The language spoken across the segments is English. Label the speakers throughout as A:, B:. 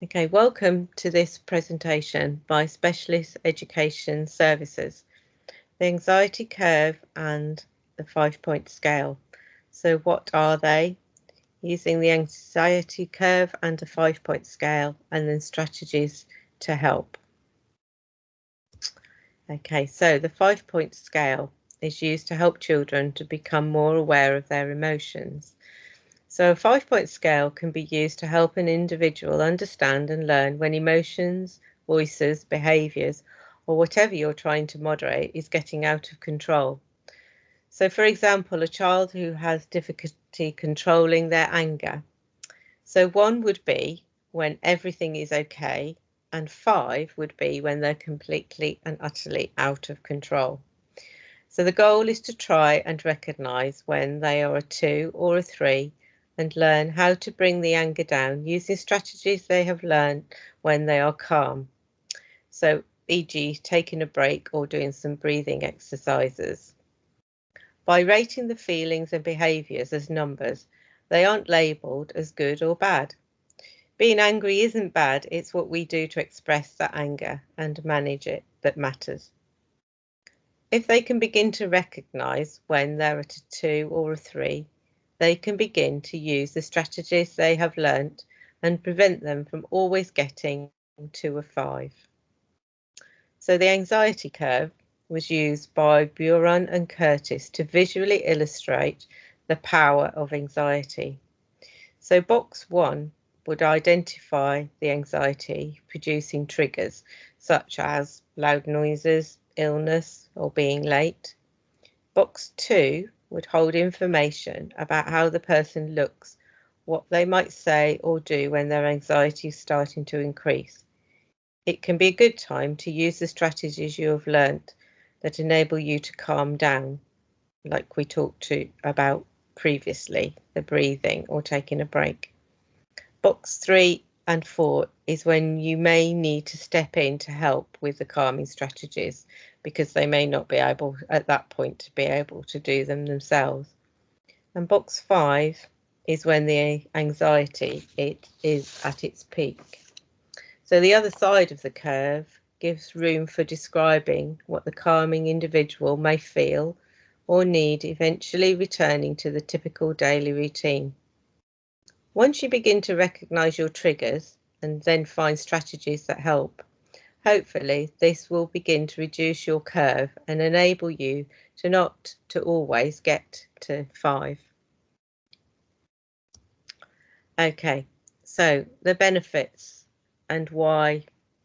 A: Okay, welcome to this presentation by Specialist Education Services, the anxiety curve and the 5-point scale. So what are they? Using the anxiety curve and a 5-point scale, and then strategies to help. Okay, so the 5-point scale is used to help children to become more aware of their emotions. So a 5-point scale can be used to help an individual understand and learn when emotions, voices, behaviours, or whatever you're trying to moderate is getting out of control. So for example, a child who has difficulty controlling their anger. So 1 would be when everything is okay, and 5 would be when they're completely and utterly out of control. So the goal is to try and recognise when they are a 2 or a 3 and learn how to bring the anger down using strategies they have learned when they are calm. So e.g. taking a break or doing some breathing exercises. By rating the feelings and behaviours as numbers, they aren't labelled as good or bad. Being angry isn't bad, it's what we do to express that anger and manage it that matters. If they can begin to recognise when they're at a 2 or a 3, they can begin to use the strategies they have learnt and prevent them from always getting to a 5. So the anxiety curve was used by Buran and Curtis to visually illustrate the power of anxiety. So box 1 would identify the anxiety producing triggers such as loud noises, illness, or being late. Box 2 would hold information about how the person looks, what they might say or do when their anxiety is starting to increase. It can be a good time to use the strategies you have learnt that enable you to calm down, like we talked about previously, the breathing or taking a break. Box 3 and 4 is when you may need to step in to help with the calming strategies because they may not be able at that point to be able to do them themselves. And box 5 is when the anxiety is at its peak. So the other side of the curve gives room for describing what the calming individual may feel or need, eventually returning to the typical daily routine. Once you begin to recognise your triggers and then find strategies that help, hopefully this will begin to reduce your curve and enable you to not to always get to 5. Okay, so the benefits and why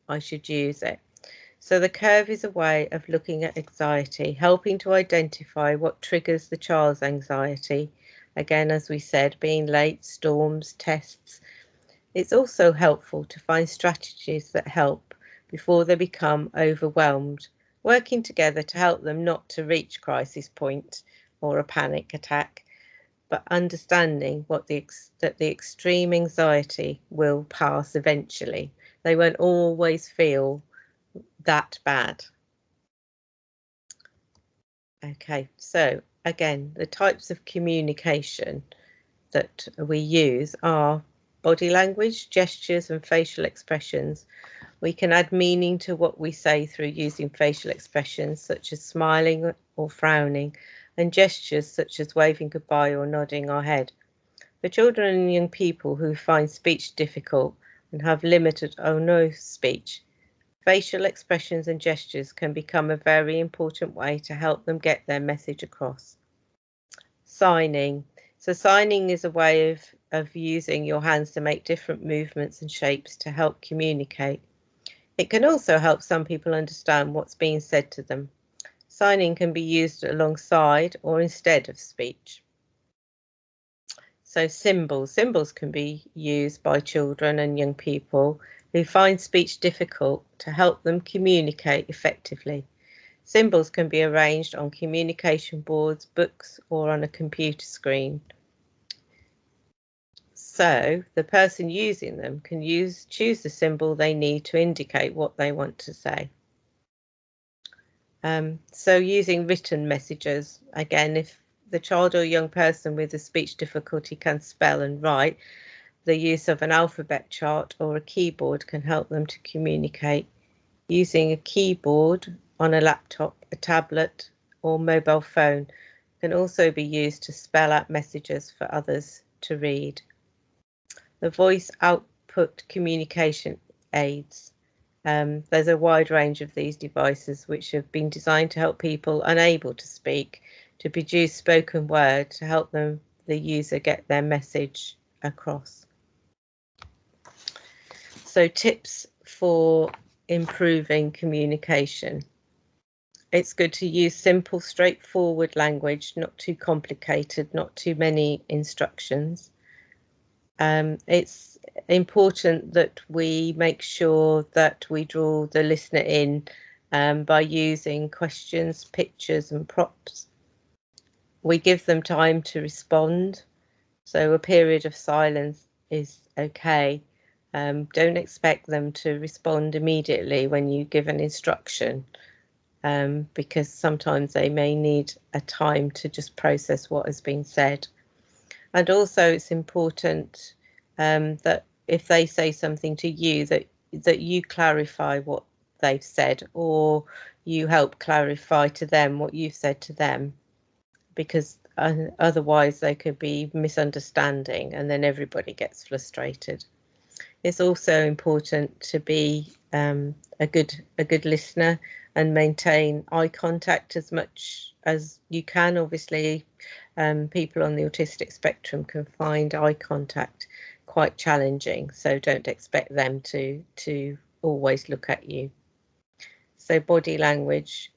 A: I should use it. So the curve is a way of looking at anxiety, helping to identify what triggers the child's anxiety. Again, as we said, being late, storms, tests. It's also helpful to find strategies that help before they become overwhelmed, working together to help them not to reach crisis point or a panic attack, but understanding that the extreme anxiety will pass eventually. They won't always feel that bad. Okay, so again, the types of communication that we use are body language, gestures, and facial expressions. We can add meaning to what we say through using facial expressions such as smiling or frowning, and gestures such as waving goodbye or nodding our head. For children and young people who find speech difficult and have limited or no speech, facial expressions and gestures can become a very important way to help them get their message across. Signing. So signing is a way of using your hands to make different movements and shapes to help communicate. It can also help some people understand what's being said to them. Signing can be used alongside or instead of speech. So symbols. Symbols can be used by children and young people who find speech difficult to help them communicate effectively. Symbols can be arranged on communication boards, books, or on a computer screen. So the person using them can choose the symbol they need to indicate what they want to say. So using written messages, again, if the child or young person with a speech difficulty can spell and write, the use of an alphabet chart or a keyboard can help them to communicate. Using a keyboard on a laptop, a tablet, or mobile phone can also be used to spell out messages for others to read. The voice output communication aids. There's a wide range of these devices which have been designed to help people unable to speak to produce spoken word to help the user get their message across. So tips for improving communication. It's good to use simple, straightforward language, not too complicated, not too many instructions. It's important that we make sure that we draw the listener in by using questions, pictures and props. We give them time to respond, so a period of silence is okay. Don't expect them to respond immediately when you give an instruction, because sometimes they may need a time to just process what has been said. And also it's important that if they say something to you, that you clarify what they've said, or you help clarify to them what you've said to them, because otherwise there could be misunderstanding and then everybody gets frustrated. It's also important to be a good listener and maintain eye contact as much as you can. Obviously, people on the autistic spectrum can find eye contact quite challenging, so don't expect them to always look at you. So body language.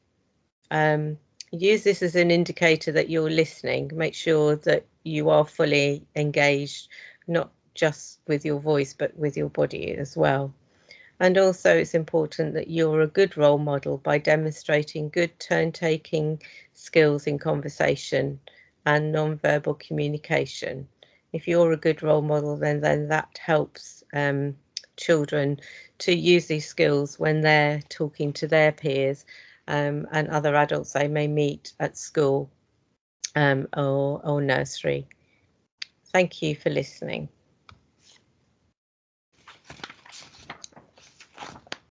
A: Use this as an indicator that you're listening. Make sure that you are fully engaged, not just with your voice, but with your body as well. And also it's important that you're a good role model by demonstrating good turn-taking skills in conversation and non-verbal communication. If you're a good role model, then that helps children to use these skills when they're talking to their peers and other adults they may meet at school or nursery. Thank you for listening.